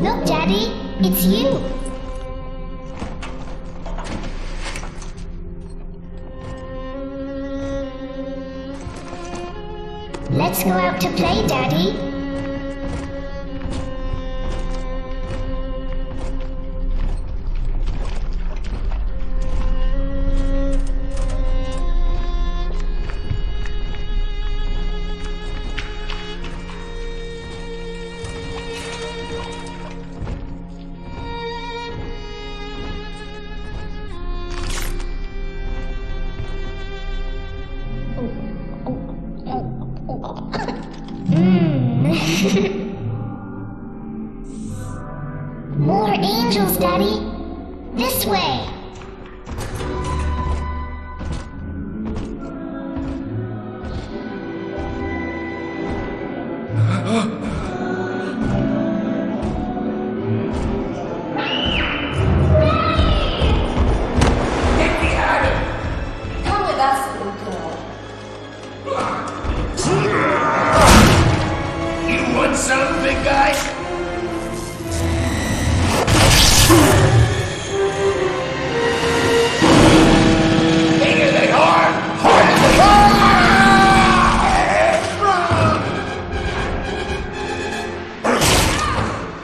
Look, Daddy, it's you. Let's go out to play, Daddy. More angels, Daddy. This way. Come with us, little girl. You want some, big guy?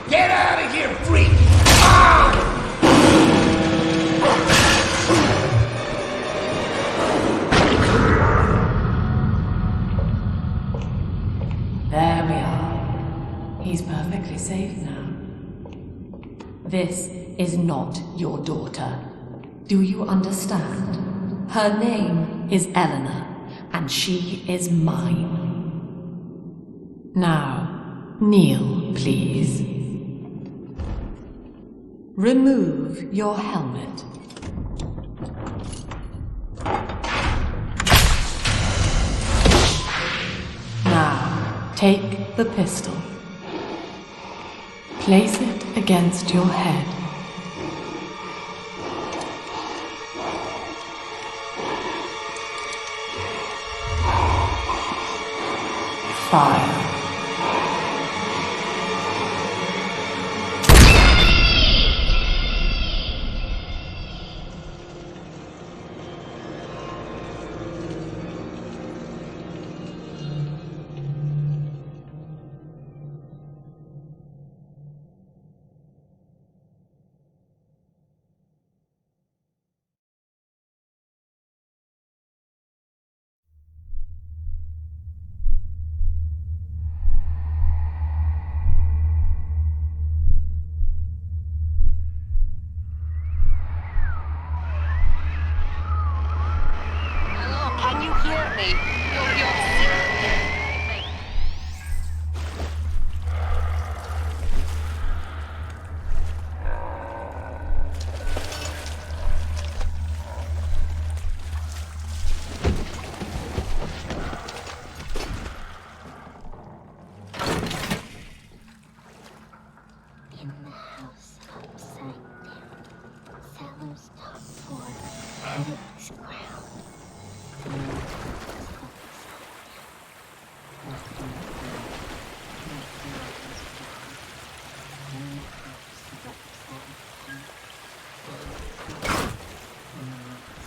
Get out of here, freak! There we are. He's perfectly safe now. This is not your daughter. Do you understand? Her name is Eleanor, and she is mine. Now, kneel, please. Remove your helmet. Now, take the pistol. Place it against your head. Fire. Can you hear me? You're In the house upside down, Salom's top floor, Phoenix ground. The moon is upside down. Nothing but rain. Nothing but this down. In the house upside down. The moon is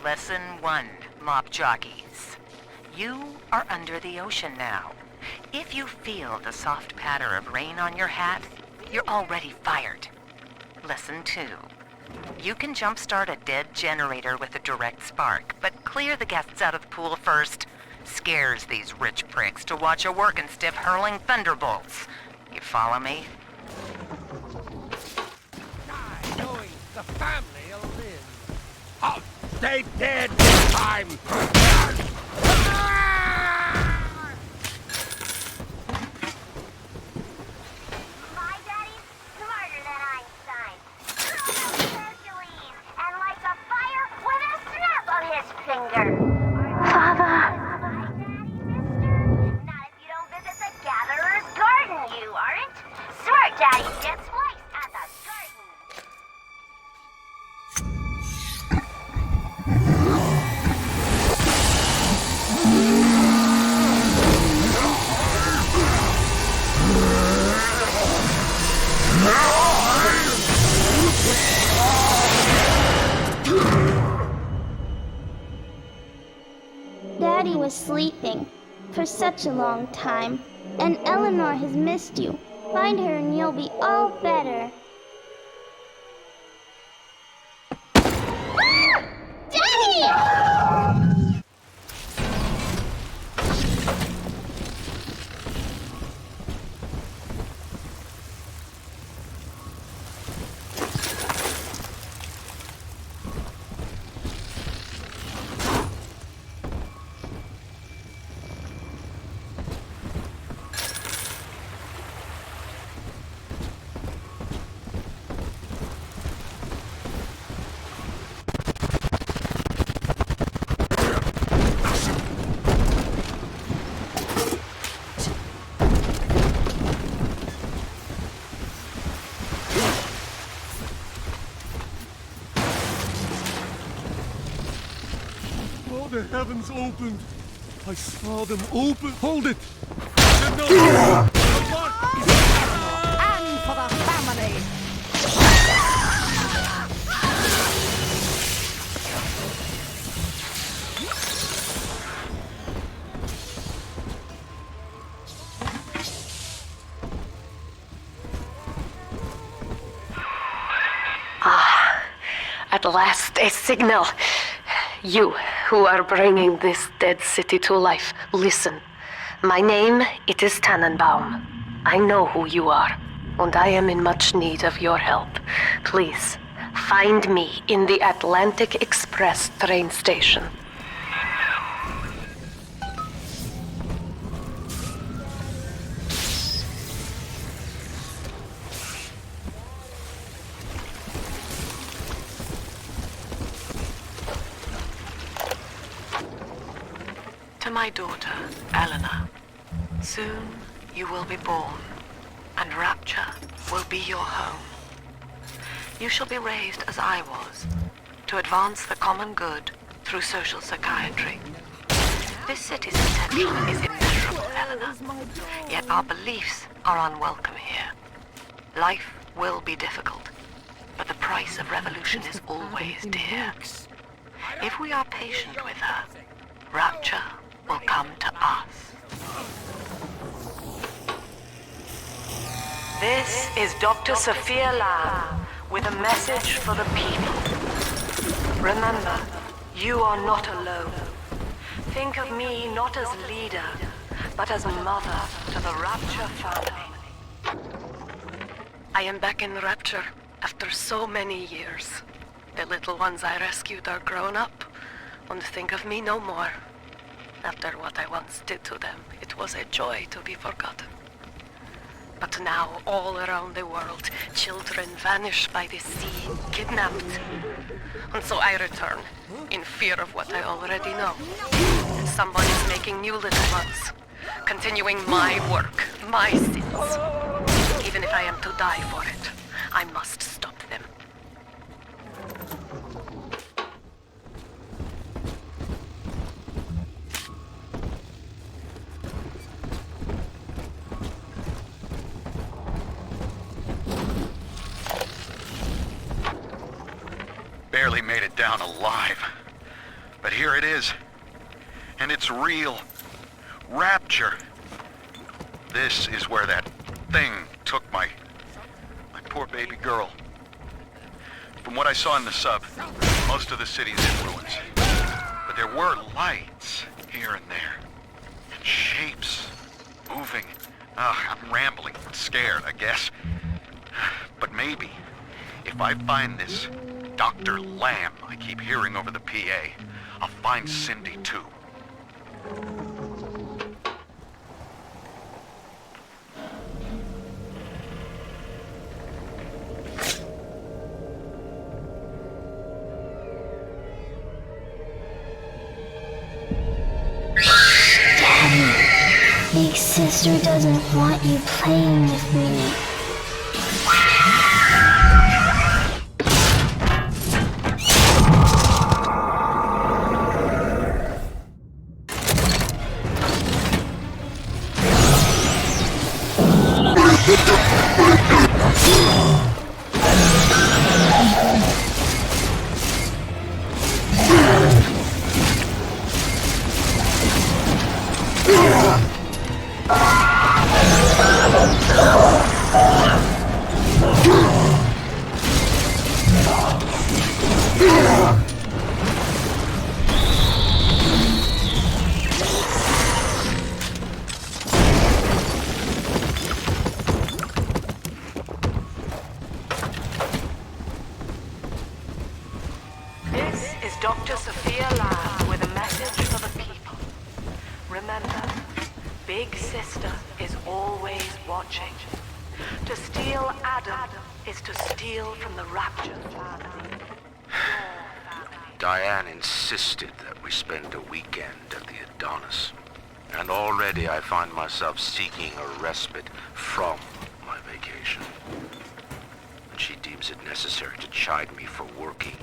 Lesson 1, Mop Jockeys. You are under the ocean now. If you feel the soft patter of rain on your hat, you're already fired. Lesson 2. You can jumpstart a dead generator with a direct spark, but clear the guests out of the pool first. Scares these rich pricks to watch a working stiff hurling thunderbolts. You follow me? family will live. I'll stay dead this time! My daddy's smarter than Einstein. Hercules, and lights a fire with a snap of his finger. Father. Not if you don't visit the Gatherer's Garden, you aren't. Smart daddy gets twice at the garden. Daddy was sleeping for such a long time, and Eleanor has missed you. Find her and you'll be all better. Ah! Daddy! Oh, the heavens opened. I saw them open. Hold it! No! And for the family! At last, a signal. You, who are bringing this dead city to life, listen. My name, it is Tannenbaum. I know who you are, and I am in much need of your help. Please, find me in the Atlantic Express train station. To my daughter, Eleanor, soon you will be born, and Rapture will be your home. You shall be raised as I was, to advance the common good through social psychiatry. This city's potential is immeasurable, Eleanor, yet our beliefs are unwelcome here. Life will be difficult, but the price of revolution is always dear. If we are patient with her, Rapture will come to us. This is Dr. Sophia Lamb with a message for the people. Remember, you are not alone. Think of me not as leader, but as mother to the Rapture family. I am back in Rapture after so many years. The little ones I rescued are grown up, and think of me no more. After what I once did to them, it was a joy to be forgotten. But now, all around the world, children vanish by the sea, kidnapped. And so I return, in fear of what I already know. Someone is making new little ones, continuing my work, my sins. Even if I am to die for it, I must stop them. Barely made it down alive. But here it is. And it's real. Rapture. This is where that thing took my poor baby girl. From what I saw in the sub, most of the city's in ruins. But there were lights here and there. And shapes moving. I'm rambling, scared, I guess. But maybe, if I find this Dr. Lamb I keep hearing over the PA. I'll find Cindy, too. Daddy, Big Sister doesn't want you playing with me. This is Dr. Sophia Lamb with a message for the people. Remember, Big Sister is always watching. To steal Adam is to steal from the Rapture family. Diane insisted that we spend a weekend at the Adonis. And already I find myself seeking a respite from my vacation. And she deems it necessary to chide me for working.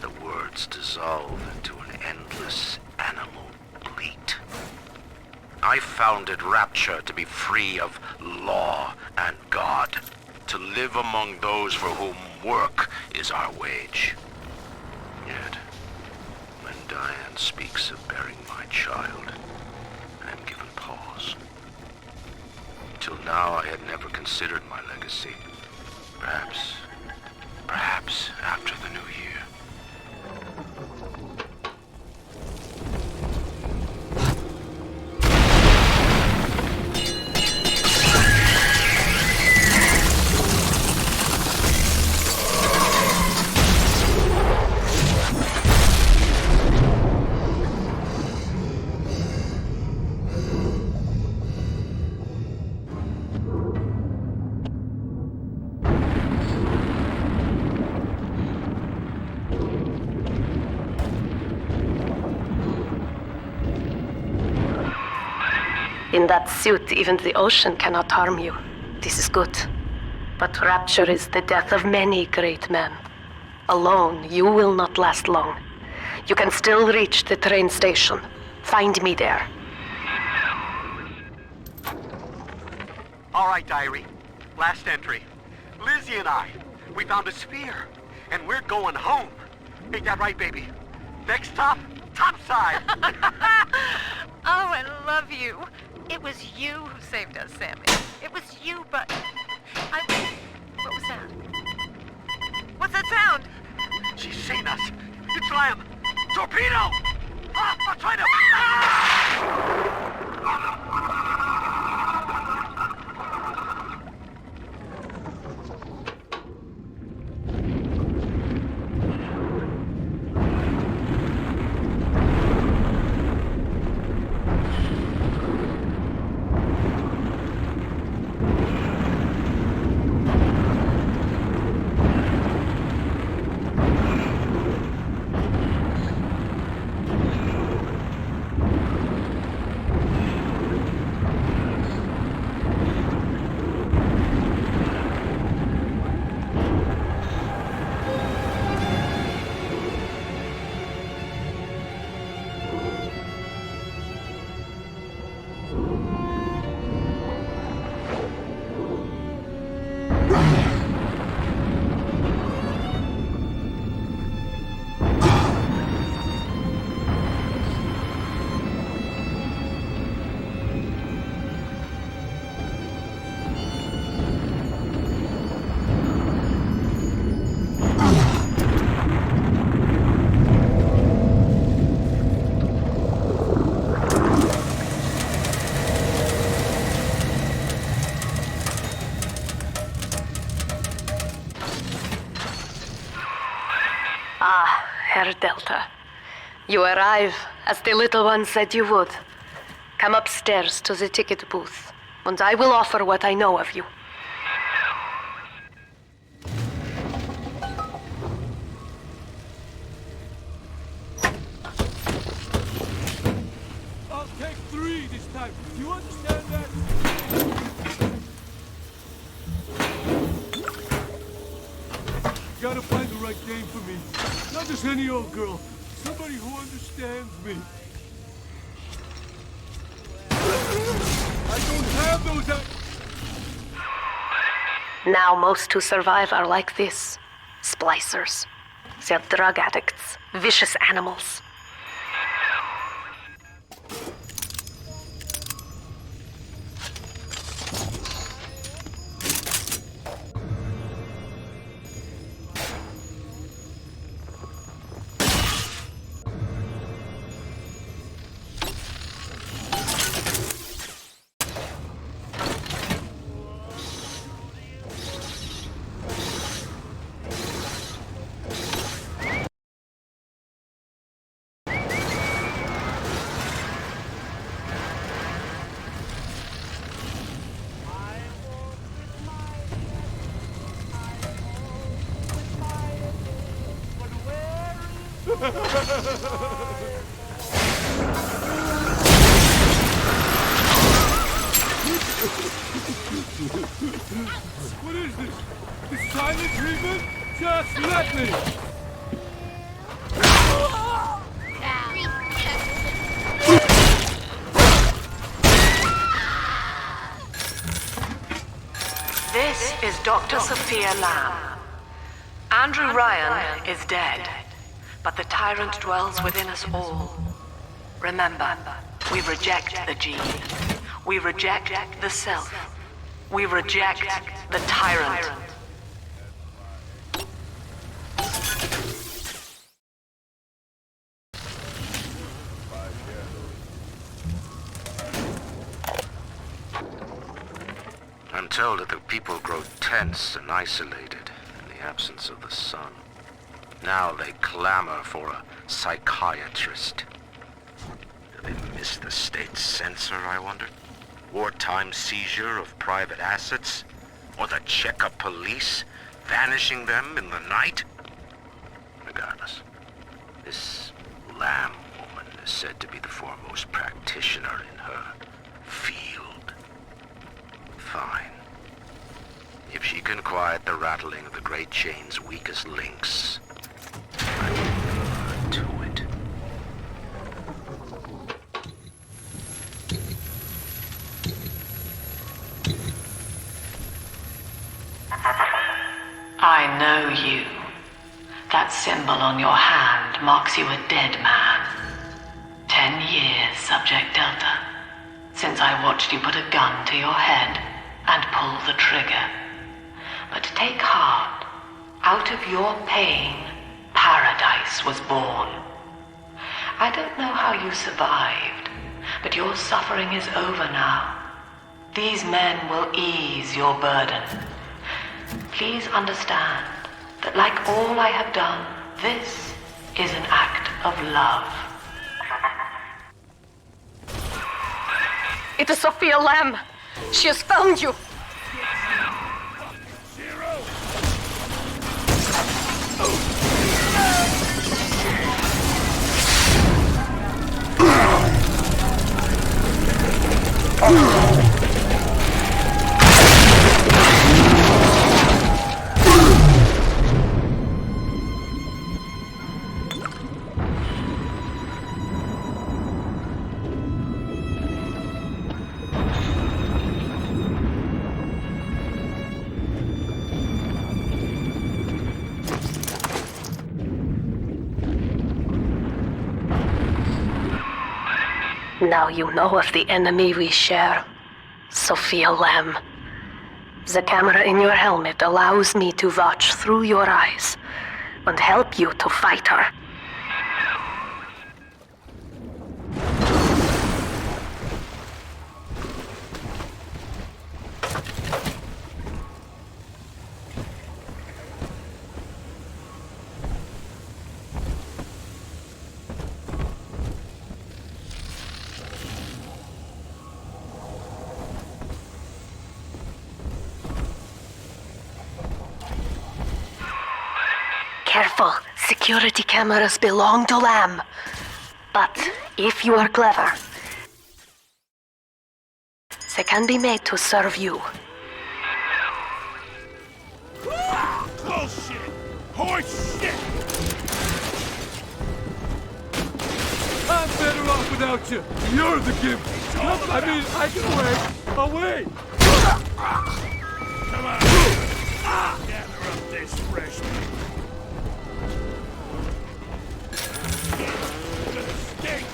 The words dissolve into an endless animal bleat. I founded Rapture to be free of law and God, to live among those for whom work is our wage. Yet, when Diane speaks of bearing my child, I am given pause. Till now I had never considered my legacy. Perhaps after the new year. In that suit, even the ocean cannot harm you. This is good. But Rapture is the death of many great men. Alone, you will not last long. You can still reach the train station. Find me there. All right, Diary. Last entry. Lizzie and I, we found a sphere, and we're going home. Ain't that right, baby? Next stop, topside. Oh, I love you. It was you who saved us, Sammy. It was you, but what was that? What's that sound? She's seen us. It's Lamb. Torpedo! Ah, I'm trying to... Delta. You arrive as the little one said you would. Come upstairs to the ticket booth, and I will offer what I know of you. I'll take 3 this time. Do you understand that? Gotta find the right name for me. Not just any old girl. Somebody who understands me. I don't have those. Now most who survive are like this. Splicers. They're drug addicts. Vicious animals. What is this? The silent treatment? Just let me! This is Dr. Sophia Lamb. Andrew Ryan is dead, but the tyrant dwells within us all. Remember, we reject the gene. We reject the self. We reject the tyrant. I'm told that the people grow tense and isolated in the absence of the sun. Now they clamor for a psychiatrist. Do they miss the state censor, I wonder? Wartime seizure of private assets? Or the checkup police vanishing them in the night? Regardless, this Lamb woman is said to be the foremost practitioner in her field. Fine. If she can quiet the rattling of the Great Chain's weakest links, I will leave her to it. I know you. That symbol on your hand marks you a dead man. 10 years, Subject Delta, since I watched you put a gun to your head and pull the trigger. But take heart. Out of your pain, paradise was born. I don't know how you survived, but your suffering is over now. These men will ease your burden. Please understand that like all I have done, this is an act of love. It is Sophia Lamb. She has found you. Now you know of the enemy we share, Sophia Lamb. The camera in your helmet allows me to watch through your eyes and help you to fight her. careful. Security cameras belong to Lamb. But if you are clever, they can be made to serve you. Bullshit! Horse shit! I'm better off without you. You're the gift. I mean, I can wait. I'll wait. Come on. Gather up this freshman. Gonna stink.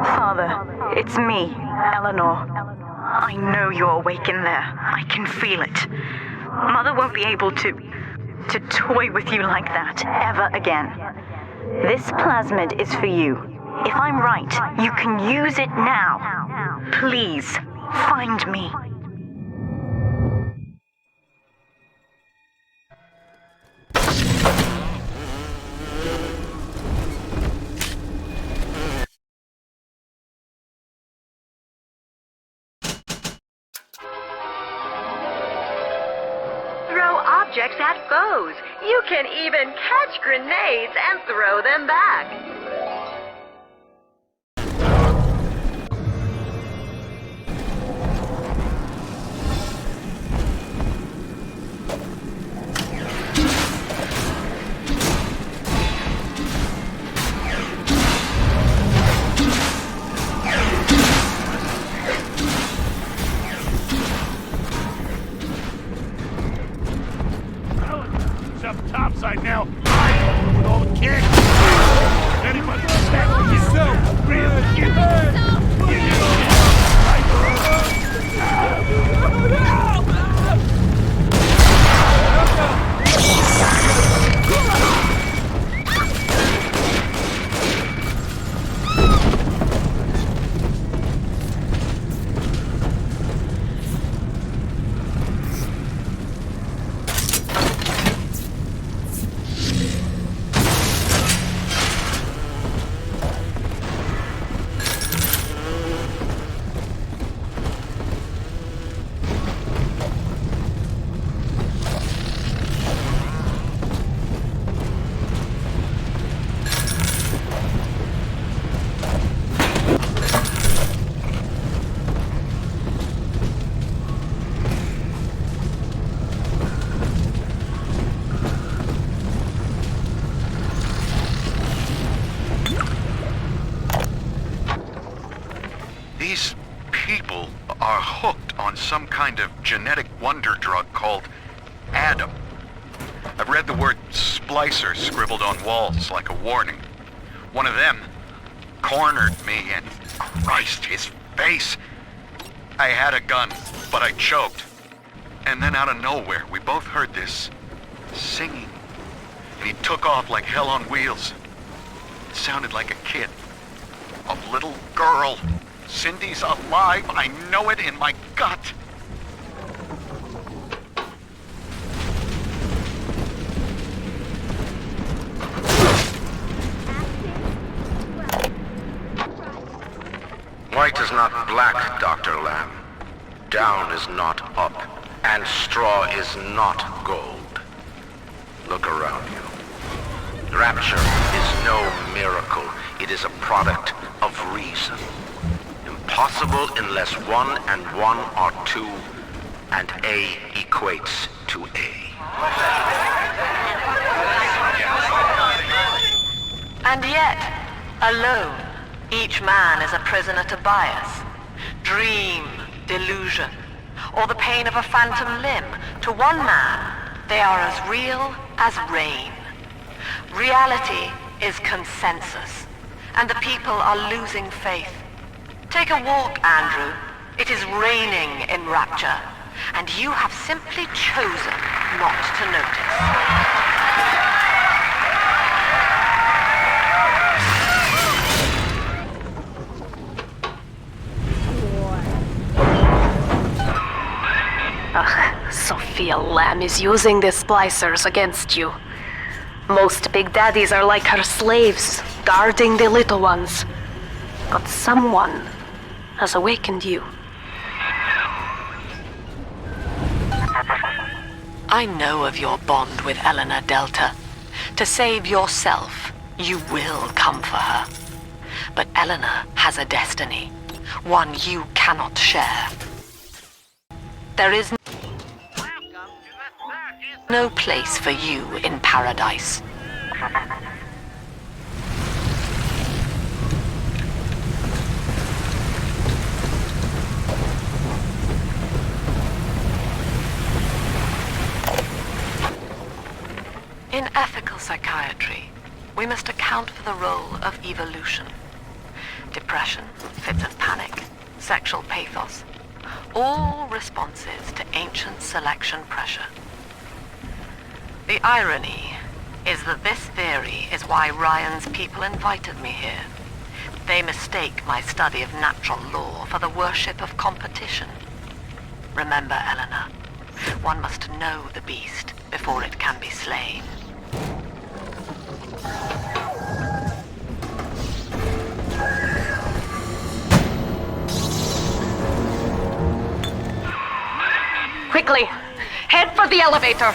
Father, it's me, Eleanor. I know you're awake in there. I can feel it. Mother won't be able to toy with you like that ever again. This plasmid is for you. If I'm right, you can use it now. Please, find me. Objects at foes. You can even catch grenades and throw them back. Topside now. With all the kicks. Anybody protect yourself. Really? These people are hooked on some kind of genetic wonder drug called Adam. I've read the word splicer scribbled on walls like a warning. One of them cornered me and Christ, his face. I had a gun, but I choked. And then out of nowhere, we both heard this singing. And he took off like hell on wheels. It sounded like a kid. A little girl. Cindy's alive. I know it in my gut. White is not black, Dr. Lamb. Down is not up, and straw is not gold. Look around you. Rapture is no miracle. It is a product of reason. Impossible unless 1 and 1 are 2, and A equates to A. And yet, alone, Each man is a prisoner to bias, dream, delusion, or the pain of a phantom limb. To one man, they are as real as rain. Reality is consensus, and the people are losing faith. Take a walk, Andrew. It is raining in Rapture, and you have simply chosen not to notice. Sophia Lamb is using the splicers against you. Most big daddies are like her slaves, guarding the little ones. But someone has awakened you. I know of your bond with Eleanor Delta. To save yourself, you will come for her. But Eleanor has a destiny, one you cannot share. There is no place for you in paradise. In ethical psychiatry, we must account for the role of evolution. Depression, fits of panic, sexual pathos, all responses to ancient selection pressure. The irony is that this theory is why Ryan's people invited me here. They mistake my study of natural law for the worship of competition. Remember, Eleanor, one must know the beast before it can be slain. Quickly, head for the elevator.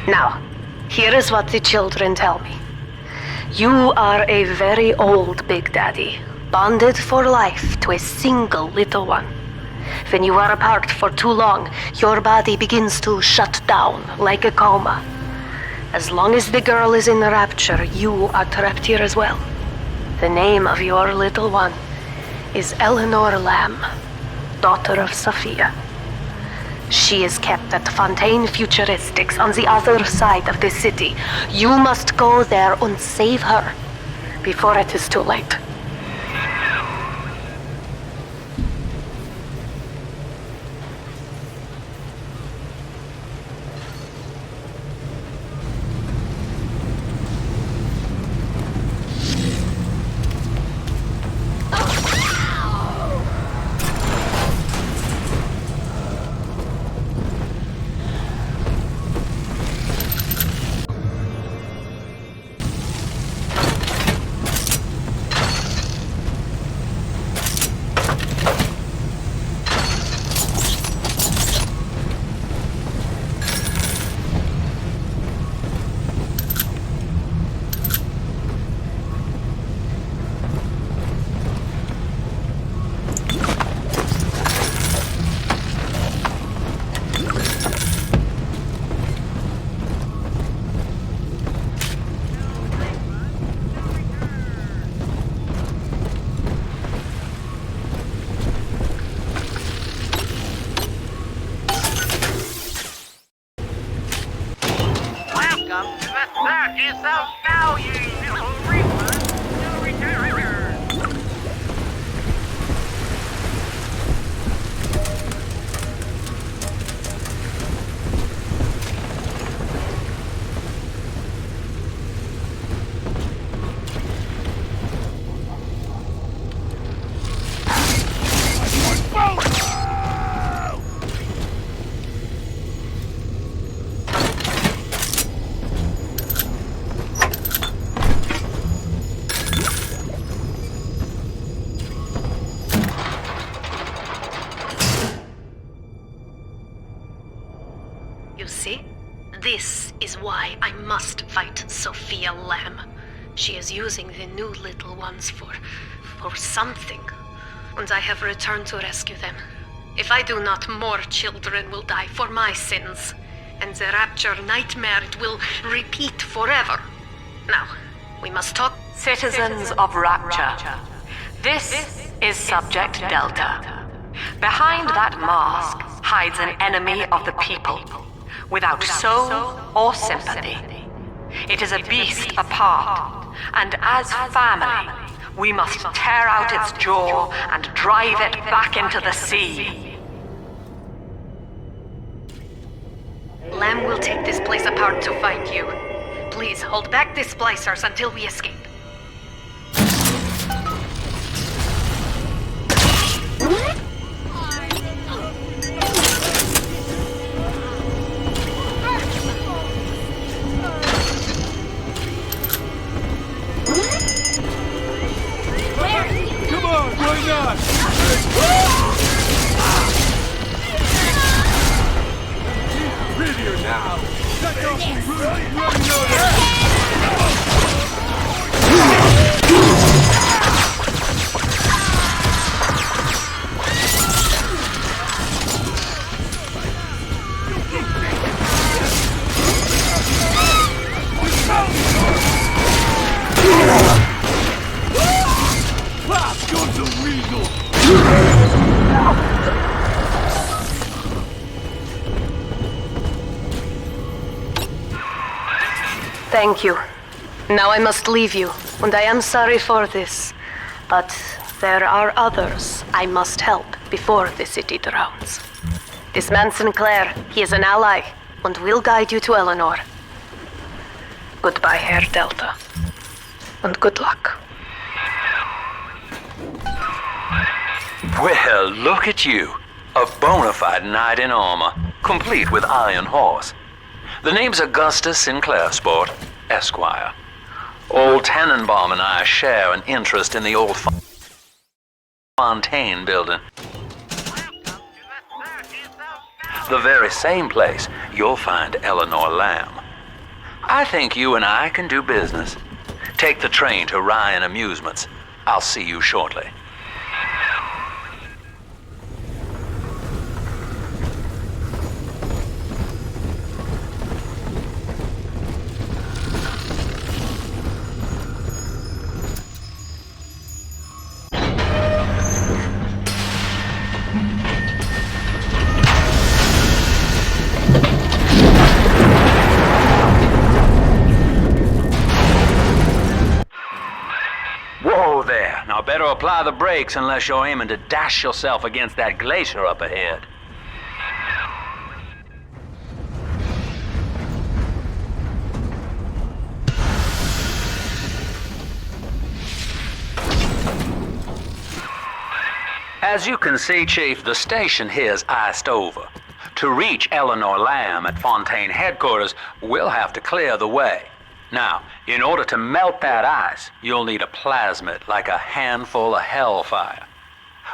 Now, here is what the children tell me. You are a very old Big Daddy, bonded for life to a single little one. When you are apart for too long, your body begins to shut down like a coma. As long as the girl is in Rapture, you are trapped here as well. The name of your little one is Eleanor Lamb, daughter of Sophia. She is kept at Fontaine Futuristics on the other side of the city. You must go there and save her before it is too late. The search is of now, you reapers to return. You see? This is why I must fight Sophia Lamb. She is using the new little ones for something. And I have returned to rescue them. If I do not, more children will die for my sins. And the Rapture nightmare will repeat forever. Now, we must talk. Citizens of Rapture, this is Subject Delta. Behind that mask hides an enemy of the people, without soul or sympathy. It is a beast apart, and as family, we must tear out its jaw and drive it back into the sea. Lamb will take this place apart to find you. Please hold back the splicers until we escape. Come on, why not? He's prettier now. That don't really Thank you. Now I must leave you, and I am sorry for this. But there are others I must help before the city drowns. This man Sinclair, he is an ally, and will guide you to Eleanor. Goodbye, Herr Delta. And good luck. Well, look at you. A bona fide knight in armor, complete with iron horse. The name's Augustus Sinclair, Sport, Esquire. Old Tannenbaum and I share an interest in the old Fontaine building. The very same place you'll find Eleanor Lamb. I think you and I can do business. Take the train to Ryan Amusements. I'll see you shortly. Whoa there. Now better apply the brakes unless you're aiming to dash yourself against that glacier up ahead. As you can see, Chief, the station here's iced over. To reach Eleanor Lamb at Fontaine headquarters, we'll have to clear the way. Now, in order to melt that ice, you'll need a plasmid, like a handful of hellfire.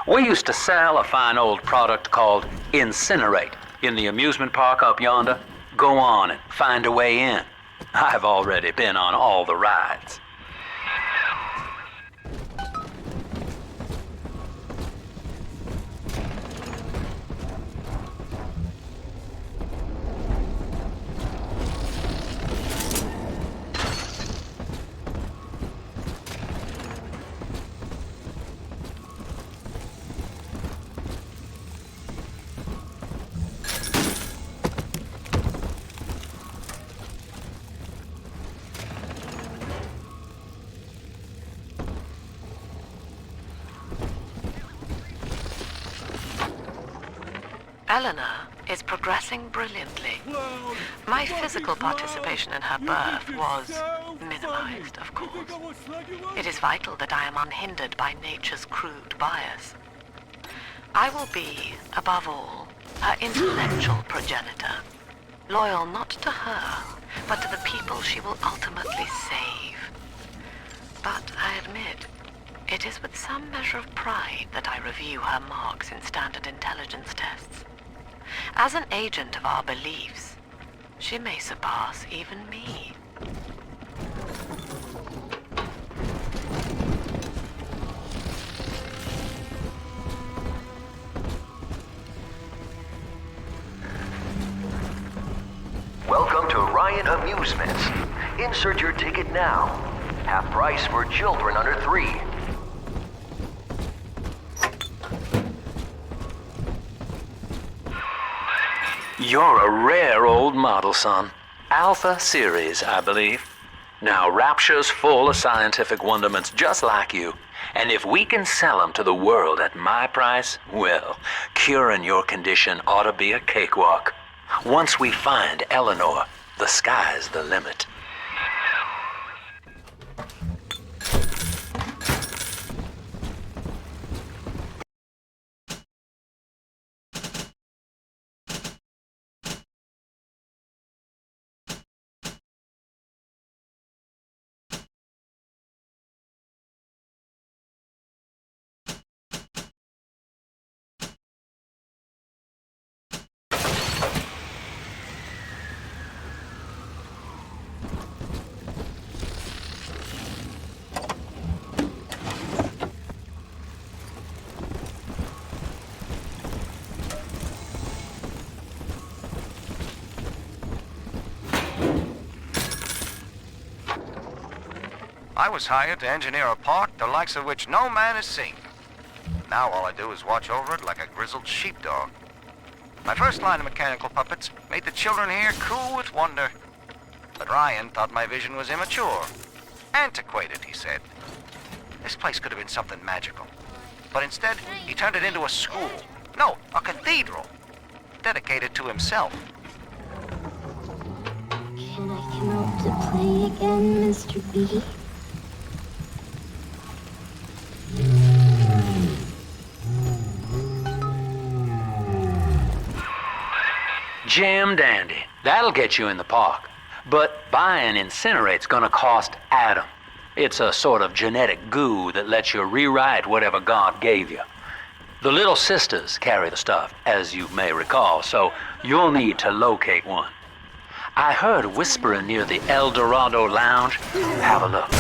We used to sell a fine old product called Incinerate in the amusement park up yonder. Go on and find a way in. I've already been on all the rides. Eleanor is progressing brilliantly. My physical participation in her birth was minimized, of course. It is vital that I am unhindered by nature's crude bias. I will be, above all, her intellectual progenitor, loyal not to her, but to the people she will ultimately save. But I admit, it is with some measure of pride that I review her marks in standard intelligence tests. As an agent of our beliefs, she may surpass even me. Welcome to Ryan Amusements. Insert your ticket now. Half price for children under 3. You're a rare old model, son. Alpha series, I believe. Now, Rapture's full of scientific wonderments just like you. And if we can sell them to the world at my price, well, curing your condition ought to be a cakewalk. Once we find Eleanor, the sky's the limit. I was hired to engineer a park the likes of which no man has seen. Now all I do is watch over it like a grizzled sheepdog. My first line of mechanical puppets made the children here cool with wonder. But Ryan thought my vision was immature. Antiquated, he said. This place could have been something magical. But instead, he turned it into a school. No, a cathedral. Dedicated to himself. Can I come out to play again, Mr. B? Jam dandy. That'll get you in the park. But buying Incinerate's gonna cost Adam. It's a sort of genetic goo that lets you rewrite whatever God gave you. The little sisters carry the stuff, as you may recall, so you'll need to locate one. I heard whispering near the El Dorado Lounge. Have a look.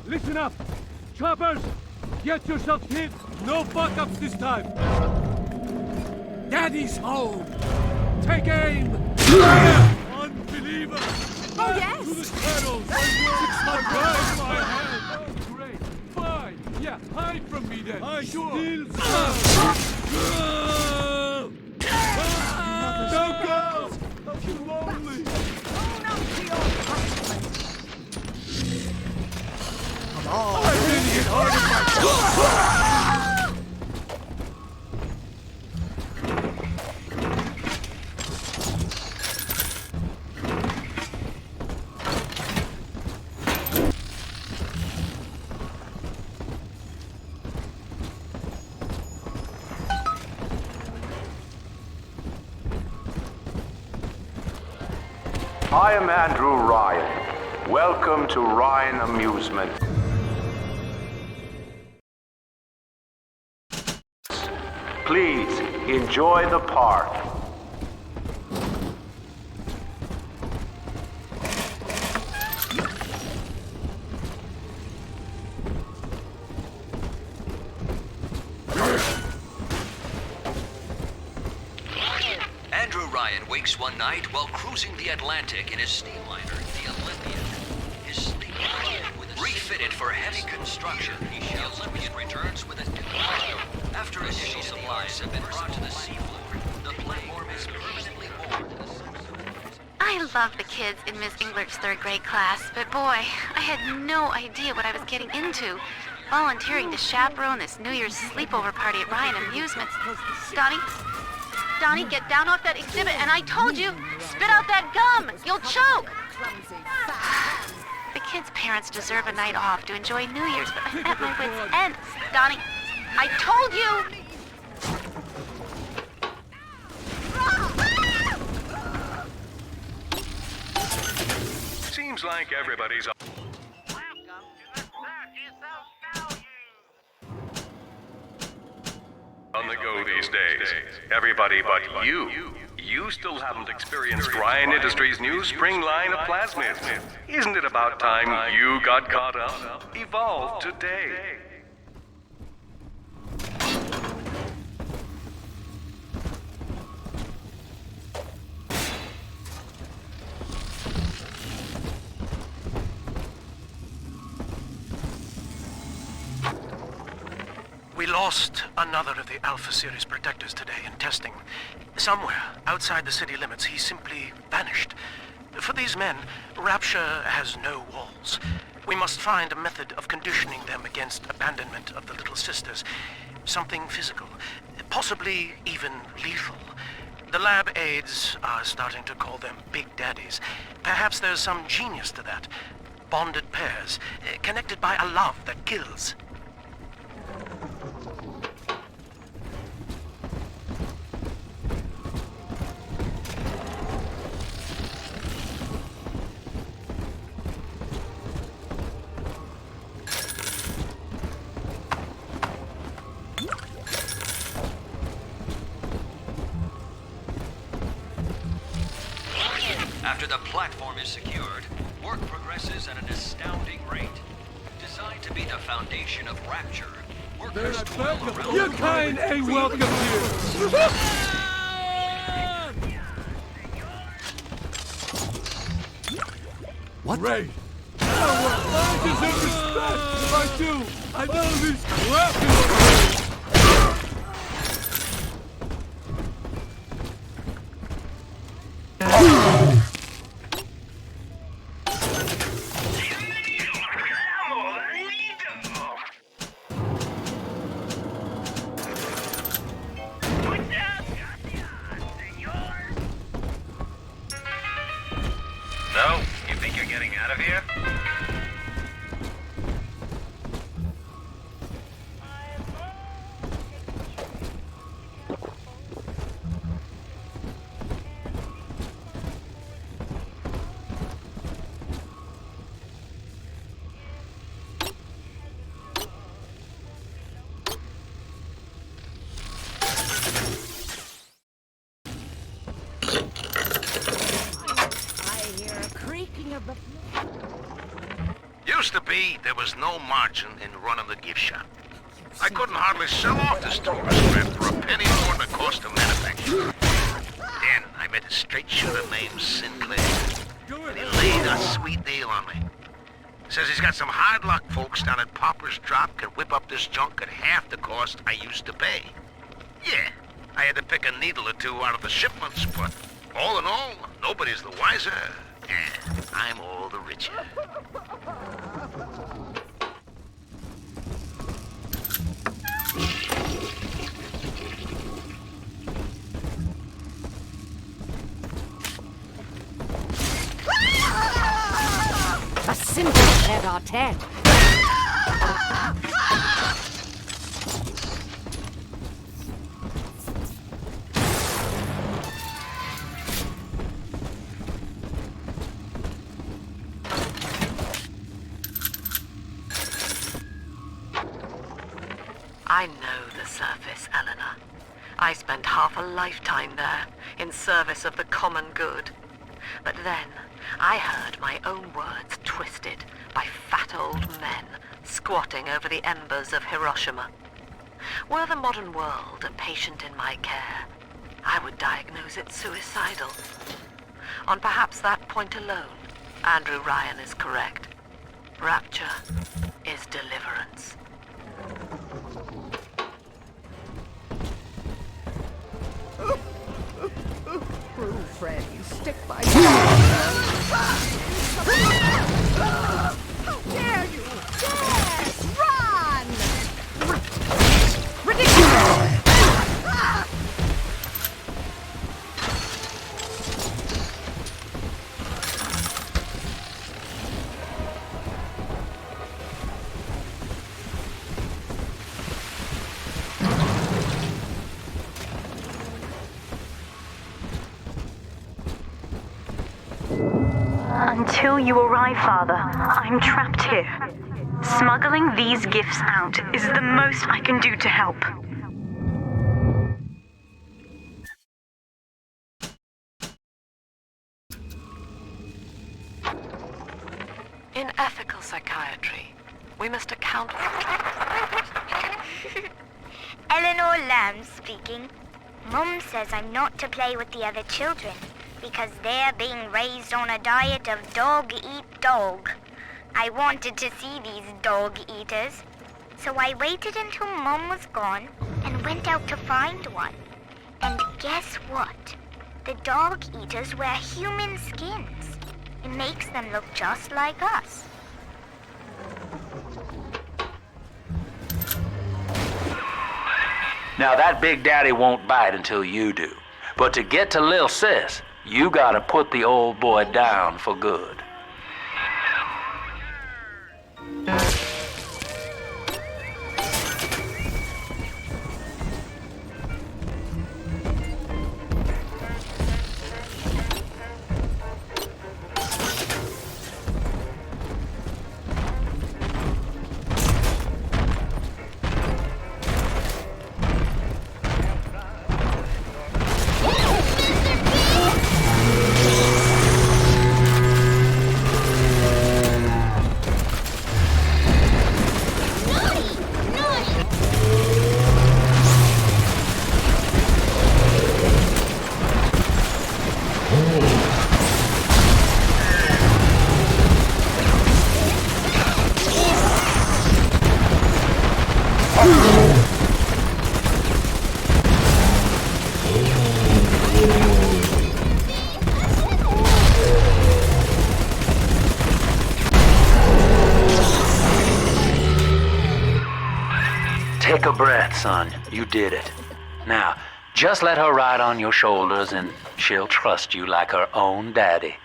Listen up! Choppers! Get yourselves hit! No fuck-ups this time! Daddy's home! Take aim! Fire! Unbeliever! Oh, yes! To the shadows! My God, my hand! Oh, great! Fine! Yeah, hide from me then! I still Don't go! I'm too lonely! Own up to your punishment! I didn't hit hard enough! I am Andrew Ryan. Welcome to Ryan Amusement. Please enjoy the park. Andrew Ryan wakes one night while cruising the Atlantic in his steamliner, the Olympian. His steamliner, refitted for heavy construction, the Olympian returns with a new cargo. After initial supplies have been brought to the seafloor, the platform is permanently moored to the subsurface. I I love the kids in Miss Englert's third grade class, but boy, I had no idea what I was getting into. Volunteering to chaperone this New Year's sleepover party at Ryan Amusements. Donnie, get down off that exhibit, and I told you, spit out that gum! You'll choke! The kids' parents deserve a night off to enjoy New Year's, but I'm at my wit's end. Donnie, I told you! Seems like everybody's on the go these days. Everybody but you. You still haven't experienced Ryan Industries' new spring line of plasmids. Isn't it about time you got caught up? Evolve today. We lost another of the Alpha Series protectors today in testing. Somewhere outside the city limits, he simply vanished. For these men, Rapture has no walls. We must find a method of conditioning them against abandonment of the Little Sisters. Something physical, possibly even lethal. The lab aides are starting to call them Big Daddies. Perhaps there's some genius to that. Bonded pairs, connected by a love that kills. After the platform is secured, work progresses at an astounding rate. Designed to be the foundation of Rapture, workers toil around Your kind ain't welcome here! What? Ray! I deserve respect! I do! I know these crap So, you think you're getting out of here? Used to be, there was no margin in running the gift shop. I couldn't hardly sell off the store spread for a penny more than it cost to manufacture. Then I met a straight shooter named Sinclair, and he laid a sweet deal on me. Says he's got some hard luck folks down at Popper's Drop can whip up this junk at half the cost I used to pay. Yeah, I had to pick a needle or two out of the shipments, but all in all, nobody's the wiser, and I'm all the richer. A simple tete-a-tete. I know the surface, Eleanor. I spent half a lifetime there, in service of the common good. But then, I heard my own words twisted by fat old men squatting over the embers of Hiroshima. Were the modern world a patient in my care, I would diagnose it suicidal. On perhaps that point alone, Andrew Ryan is correct. Rapture is deliverance. True friends stick by you. Until you arrive, Father, I'm trapped here. Smuggling these gifts out is the most I can do to help. In ethical psychiatry, we must account for... Eleanor Lamb speaking. Mum says I'm not to play with the other children because they're being raised on a diet of dog-eat-dog. I wanted to see these dog-eaters, so I waited until Mum was gone and went out to find one. And guess what? The dog-eaters wear human skins. It makes them look just like us. Now that Big Daddy won't bite until you do. But to get to Lil Sis, you gotta put the old boy down for good. Take a breath, son. You did it. Now, just let her ride on your shoulders and she'll trust you like her own daddy.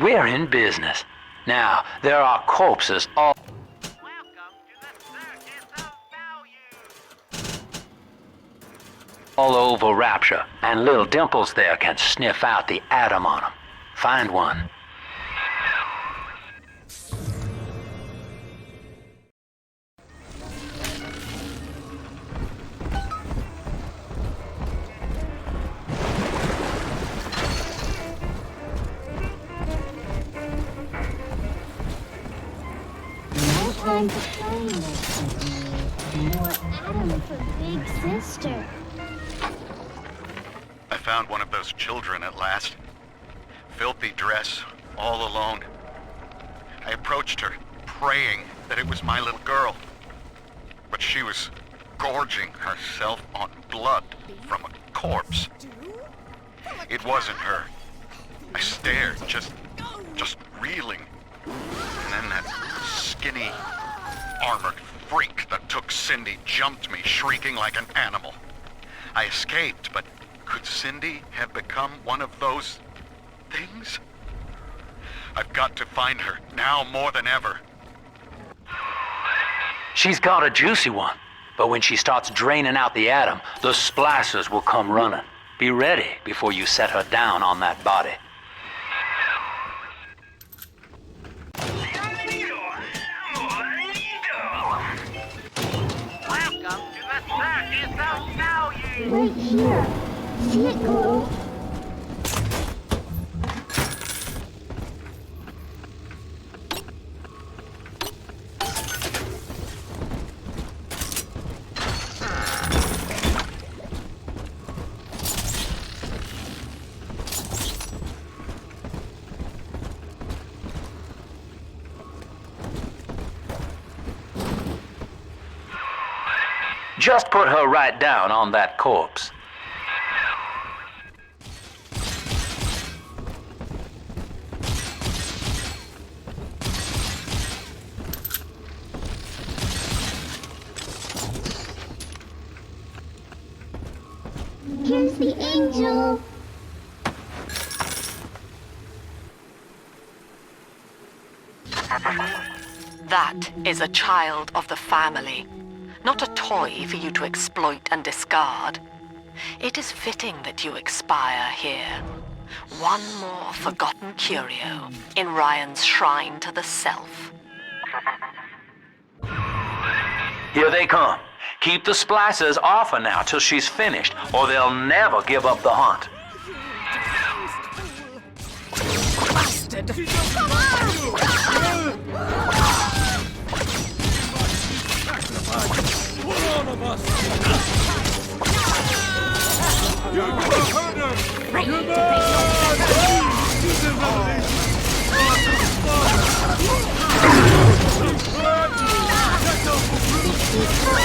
We're in business. Now, there are corpses all over Rapture, and little Dimples there can sniff out the atom on them. Find one. No time to play, more Adam for Big Sister. I found one of those children at last. Filthy dress, all alone. I approached her, praying that it was my little girl. But she was gorging herself on blood from a corpse. It wasn't her. I stared, just reeling. And then that skinny, armored freak that took Cindy jumped me, shrieking like an animal. I escaped, but could Cindy have become one of those things? I've got to find her, now more than ever. She's got a juicy one, but when she starts draining out the atom, the splicers will come running. Be ready before you set her down on that body. Welcome to the circus of value. Right here. See it glow? Just put her right down on that corpse. Here's the angel. That is a child of the family, not a toy for you to exploit and discard. It is fitting that you expire here. One more forgotten curio in Ryan's shrine to the self. Here they come. Keep the splicers off her now till she's finished, or they'll never give up the hunt. Bastard! Come on! All of us! You're gonna hurt her! You're mad! This is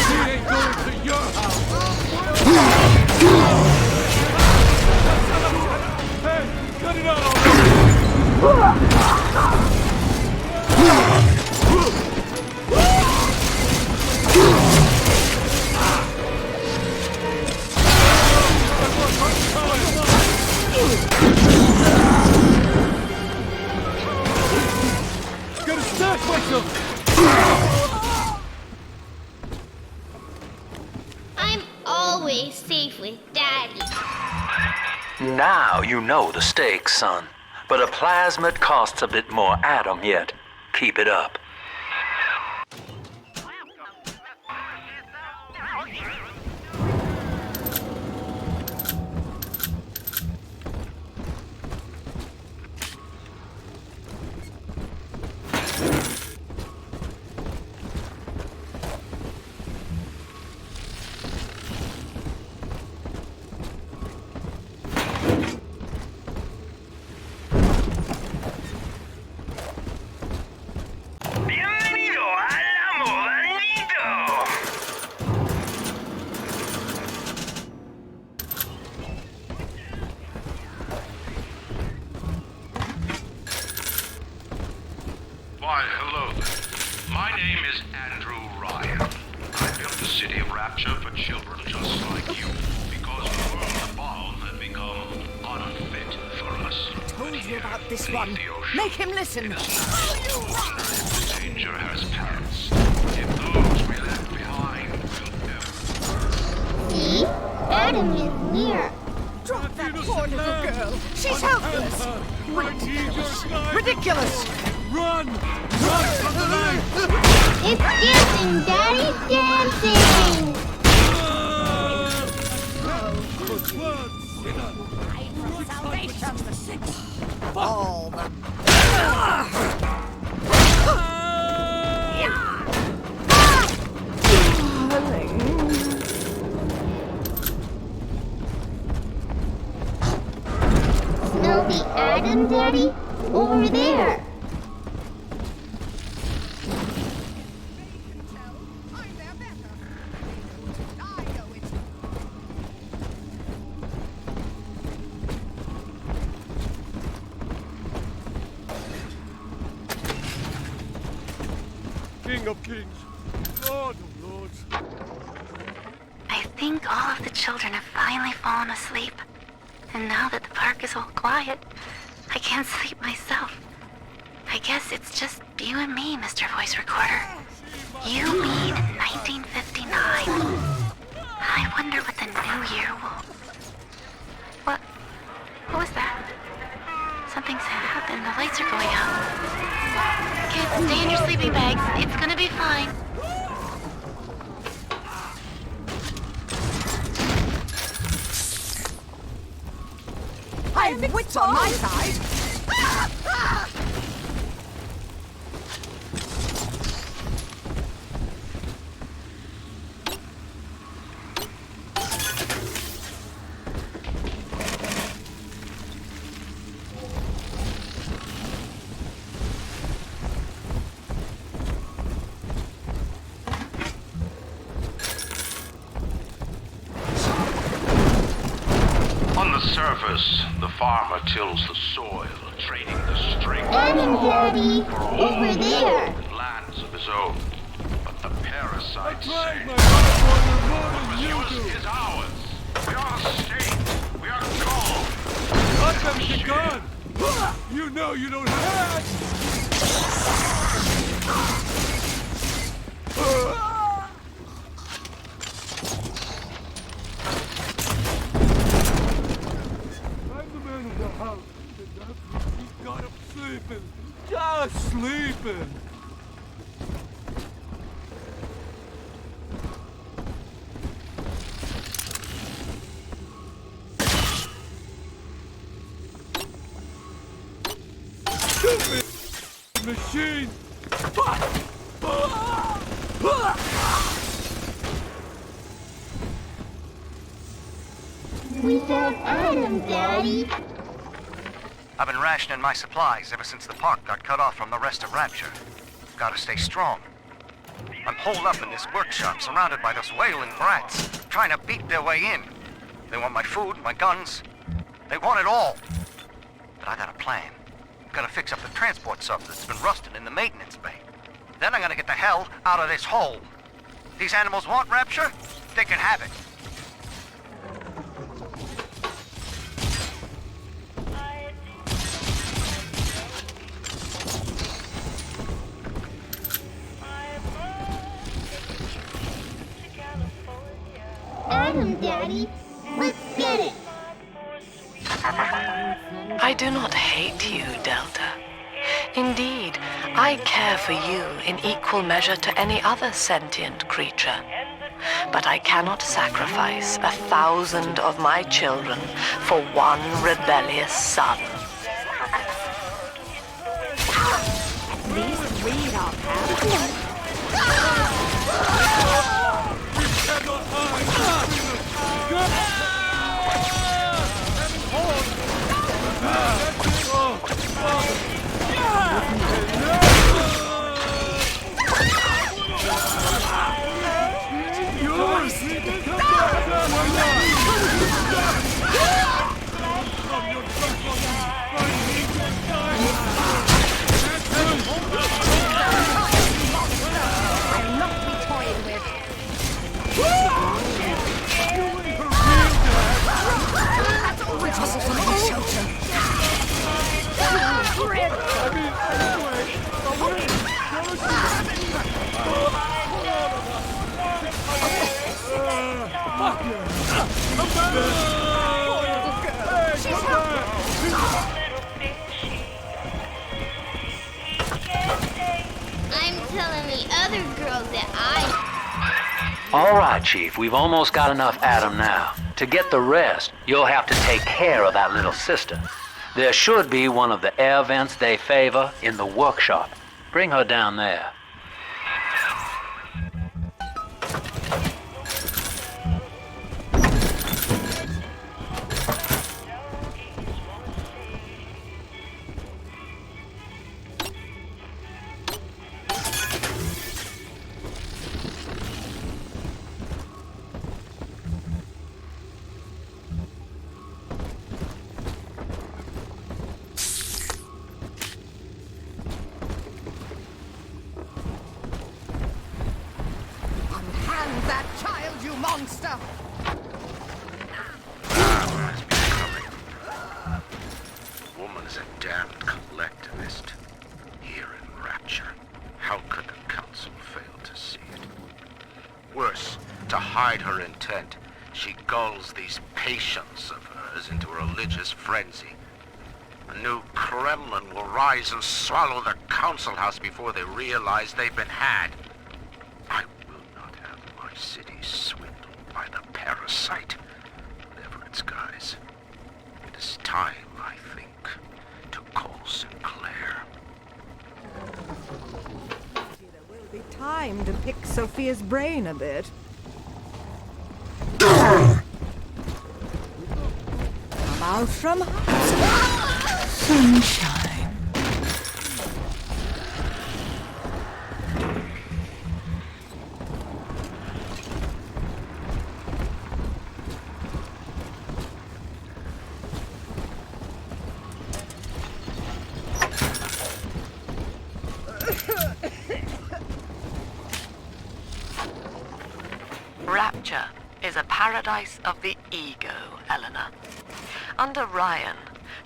he ain't going to your house! Hey, cut it out already! Gotta stack myself! I'm always safe with Daddy. Now you know the stakes, son. But a plasmid costs a bit more atom yet. Keep it up. Why, hello there. My name is Andrew Ryan. I built the city of Rapture for children just like you, because the world above had become unfit for us. I told you about this one. Make him listen. The danger has passed. If those we left behind will ever... See? Adam is near. Drop that poor little girl. She's helpless. Ridiculous. Run! Run from the light! It's dancing, Daddy! Dancing! Salvation the six. All the... Smell the Adam, Daddy? Over there! King of Kings, Lord of Lords. I think all of the children have finally fallen asleep. And now that the park is all quiet, I can't sleep myself. I guess it's just you and me, Mr. Voice Recorder. You, me, in 1959. I wonder what the new year will... What was that? Something's happened. The lights are going out. Kids, stay in your sleeping bags. It's gonna be fine. I have wits on my side. On the surface, the farmer tills the soil, trading the strength Adam, Daddy! for a Over whole there! world with lands of his own. But the parasites say what was yours is ours. We are a state. We are gone. Let them be gone! You know you don't have... I'm the man of the house, and that's what she got him sleeping. Just sleeping. Stupid machine! We found Adam, Daddy. I've been rationing my supplies ever since the park got cut off from the rest of Rapture. Gotta stay strong. I'm holed up in this workshop, surrounded by those wailing brats, trying to beat their way in. They want my food, my guns. They want it all. But I got a plan. Gotta fix up the transport sub that's been rusting in the maintenance bay. Then I'm gonna get the hell out of this hole. These animals want Rapture? They can have it. Adam, Daddy. Let's get it. I do not hate you, Delta. Indeed, I care for you in equal measure to any other sentient creature. But I cannot sacrifice 1,000 of my children for one rebellious son. Please read our I'm telling the other girls that All right, Chief, we've almost got enough Adam now. To get the rest, you'll have to take care of that little sister. There should be one of the air vents they favor in the workshop. Bring her down there. Unhand that child, you monster! The woman is a damned collectivist. Here in Rapture. How could the council fail to see it? Worse, to hide her intent, she gulls these patients of hers into a religious frenzy. The new Kremlin will rise and swallow the council house before they realize they've been had. I will not have my city swindled by the parasite, whatever its guise. It is time, I think, to call Sinclair. There will be time to pick Sophia's brain a bit. Come out from sunshine. Rapture is a paradise of the ego, Eleanor. Under Ryan,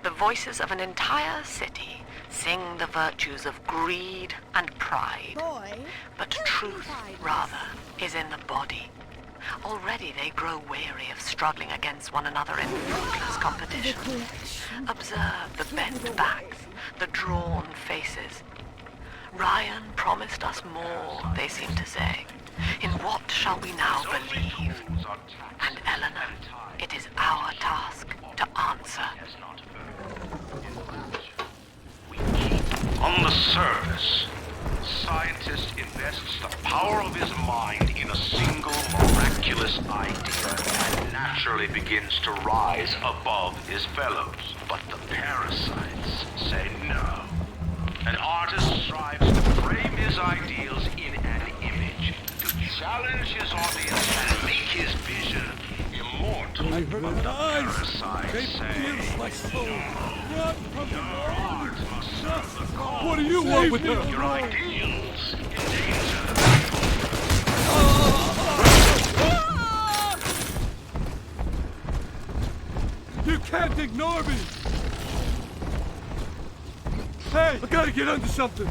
the voices of an entire city sing the virtues of greed and pride. But truth, rather, is in the body. Already they grow weary of struggling against one another in fruitless competition. Observe the bent backs, the drawn faces. Ryan promised us more, they seem to say. In what shall we now believe? And Eleanor, it is our task to answer. On the surface, scientist invests the power of his mind in a single miraculous idea and naturally begins to rise above his fellows. But the parasites say no. An artist strives to frame his ideals in an image, to challenge his audience and make his vision immortal. But the parasites say my soul. no. Run from Your art must serve the cause. What do you want with her? Your ideals in danger. You can't ignore me! Hey, I gotta get under something!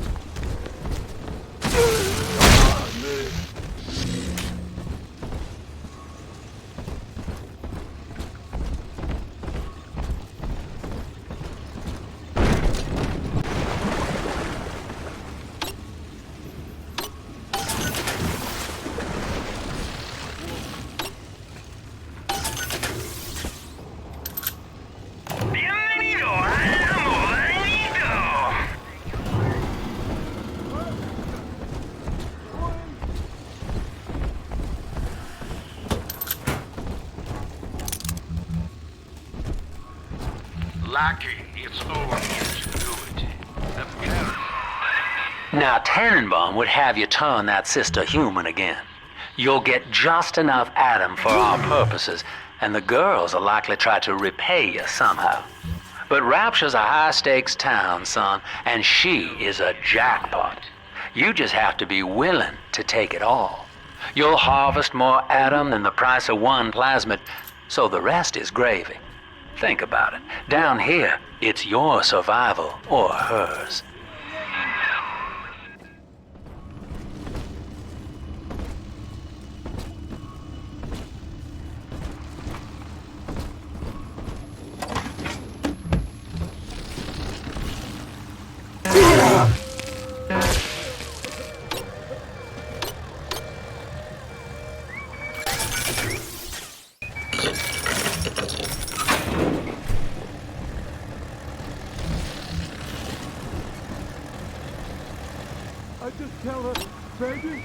Lacking its own ingenuity. Now, Tannenbaum would have you turn that sister human again. You'll get just enough Adam for our purposes, and the girls will likely try to repay you somehow. But Rapture's a high-stakes town, son, and she is a jackpot. You just have to be willing to take it all. You'll harvest more Adam than the price of one plasmid, so the rest is gravy. Think about it. Down here, it's your survival or hers. I just tell her, baby.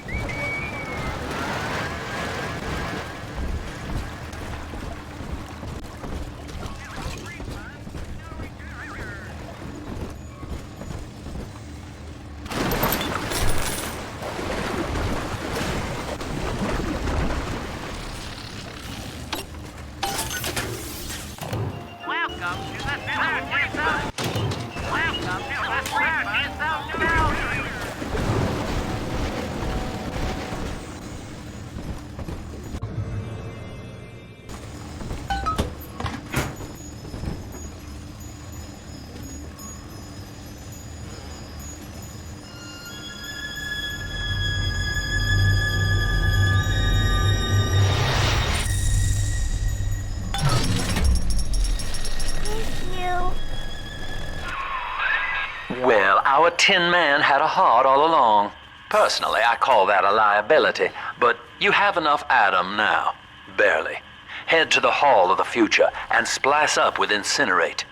Well, our Tin Man had a heart all along. Personally, I call that a liability, but you have enough Adam now. Barely. Head to the Hall of the Future and splice up with Incinerate.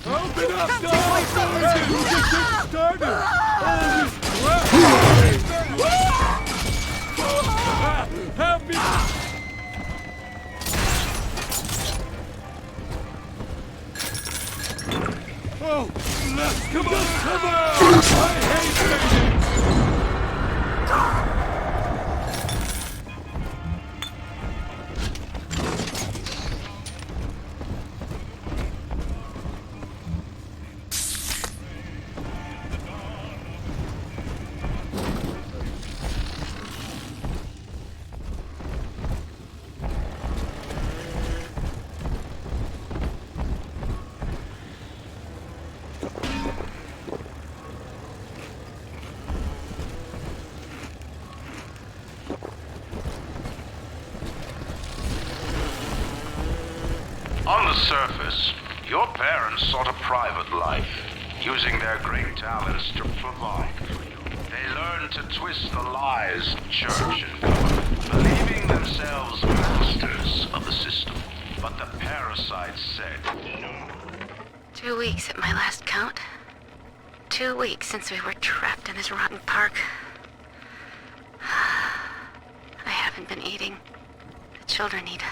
Open up, dog! You just get started! Help me! Oh, let's come on! I hate it! On the surface, your parents sought a private life, using their great talents to provide for you. They learned to twist the lies of church and government, believing themselves masters of the system. But the parasites said no. 2 weeks at my last count. 2 weeks since we were trapped in this rotten park. I haven't been eating. The children need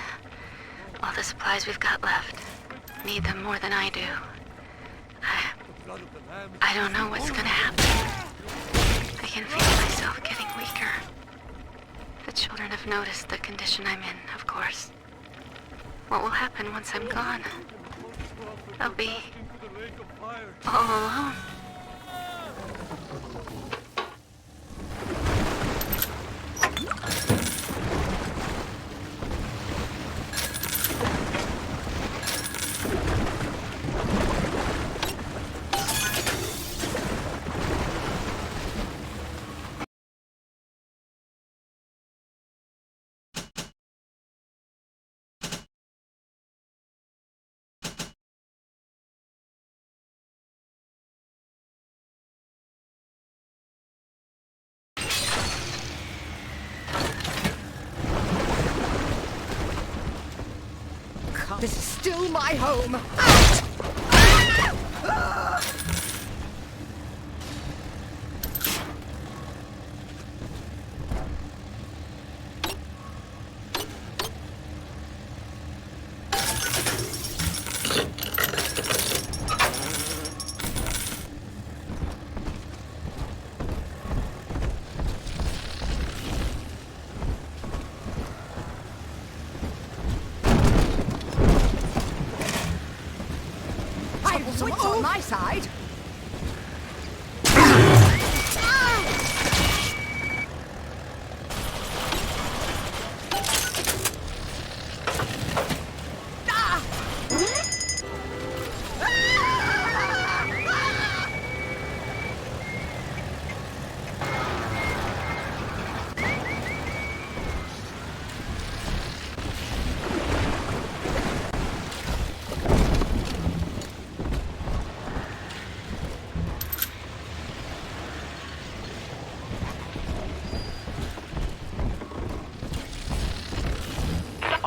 all the supplies we've got left. Need them more than I do. I don't know what's gonna happen. I can feel myself getting weaker. The children have noticed the condition I'm in, of course. What will happen once I'm gone? I'll be all alone. This is still my home. Wits on my side.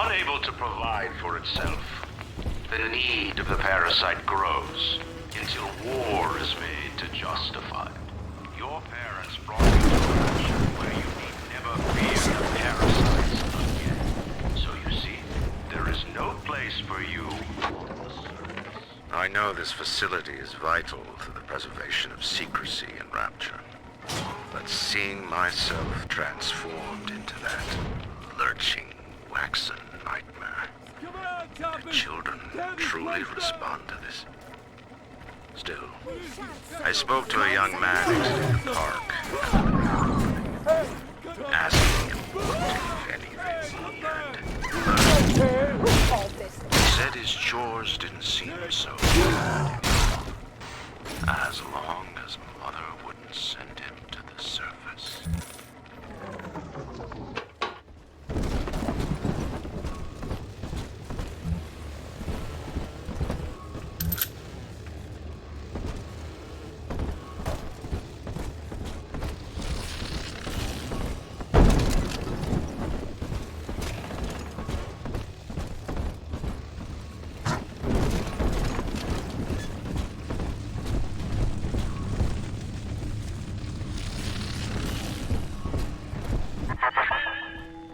Unable to provide for itself, the need of the parasite grows until war is made to justify it. Your parents brought you to a region where you need never fear the parasites again. So you see, there is no place for you on the surface. I know this facility is vital to the preservation of secrecy in Rapture. But seeing myself transformed into that lurching, waxen nightmare, the children truly respond to this. Still, I spoke to a young man exiting the park, asking him if anything he had. He said his chores didn't seem so bad, as long as Mother wouldn't send him to the surface.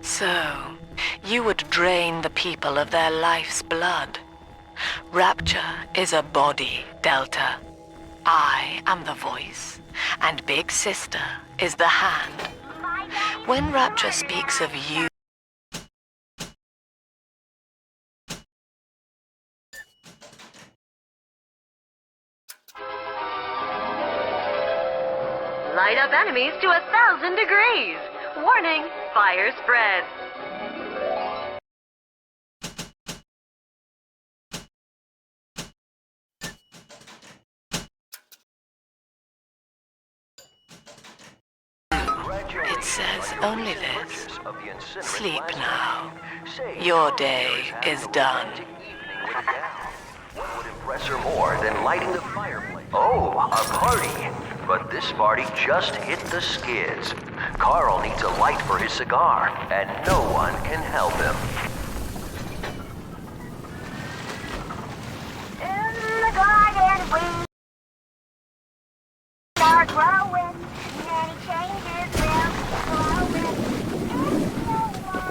So, you would drain the people of their life's blood. Rapture is a body, Delta. I am the voice, and Big Sister is the hand. When Rapture speaks of you, Light up enemies to 1,000 degrees. Warning, fire spreads. it says only this. Sleep now. Your day is done. with a gal. What would impress her more than lighting the fireplace? Oh, a party. But this party just hit the skids. Carl needs a light for his cigar, and no one can help him. In the garden we are growing. Many changes will be flowing. If you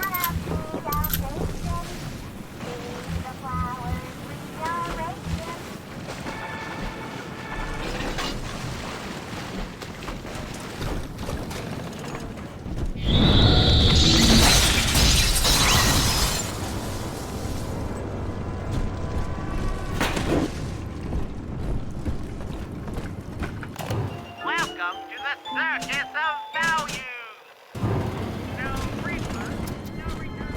wanna feed our faces, see the flowers we are raising. Welcome to the circus of value. No refund, no return.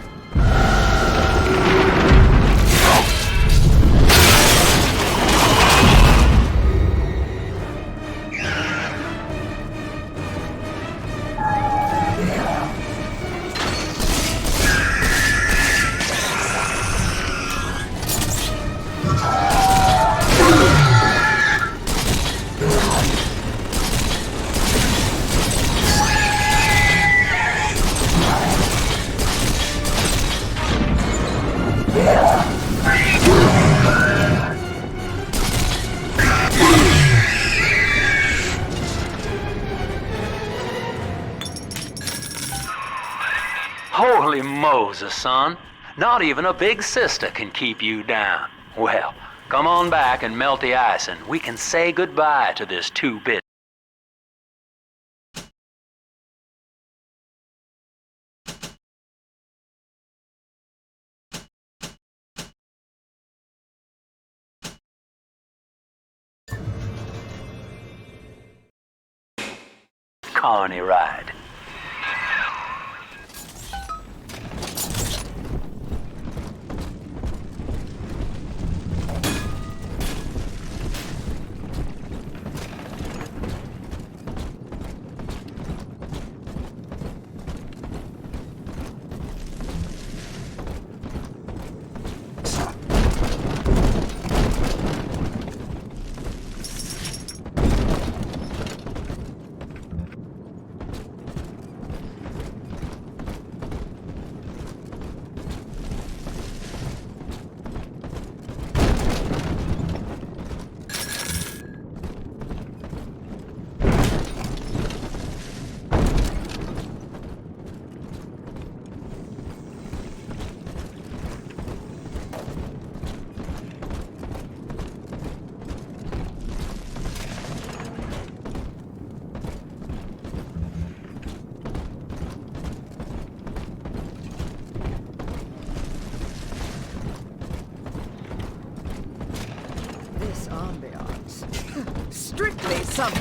Holy Moses, son. Not even a big sister can keep you down. Well, come on back and melt the ice and we can say goodbye to this two-bit. Carney ride. This ambiance. Strictly some...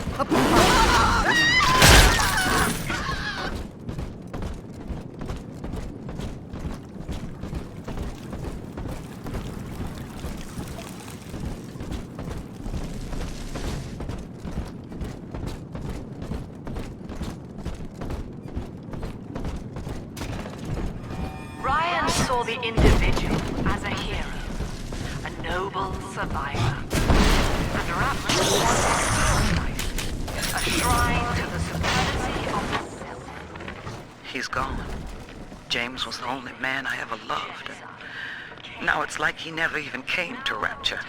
Ryan saw the individual as a hero, a noble survivor, and Ratman a shrine to the supremacy of the self. He's gone. James was the only man I ever loved. And now it's like he never even came to Rapture.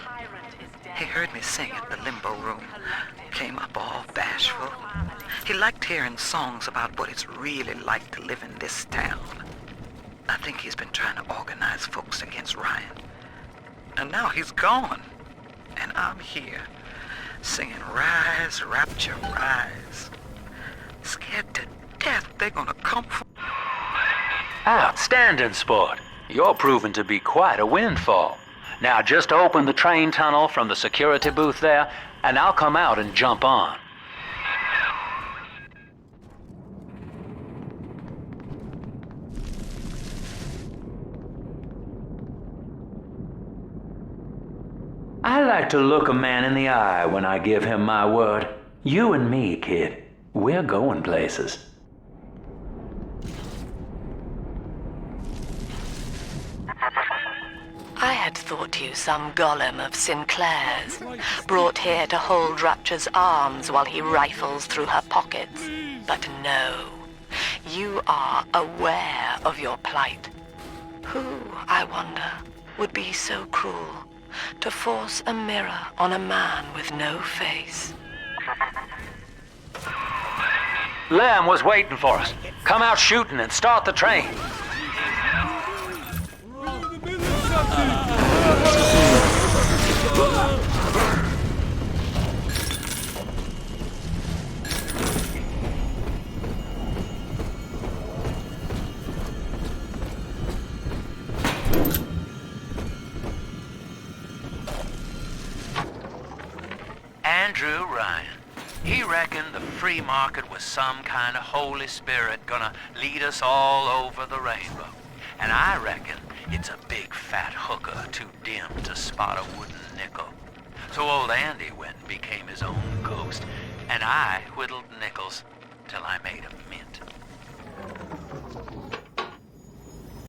He heard me sing at the limbo room, came up all bashful. He liked hearing songs about what it's really like to live in this town. I think he's been trying to organize folks against Ryan. And now he's gone. And I'm here, singing Rise, Rapture, Rise. Scared to death they're gonna come for... Outstanding, sport. You're proving to be quite a windfall. Now just open the train tunnel from the security booth there, and I'll come out and jump on. I like to look a man in the eye when I give him my word. You and me, kid, we're going places. I had thought you some golem of Sinclair's, brought here to hold Rapture's arms while he rifles through her pockets. But no, you are aware of your plight. Who, I wonder, would be so cruel to force a mirror on a man with no face? Lamb was waiting for us. Come out shooting and start the train. Andrew Ryan. He reckoned the free market was some kind of Holy Spirit gonna lead us all over the rainbow. And I reckon it's a big fat hooker too dim to spot a wooden nickel. So old Andy went and became his own ghost, and I whittled nickels till I made a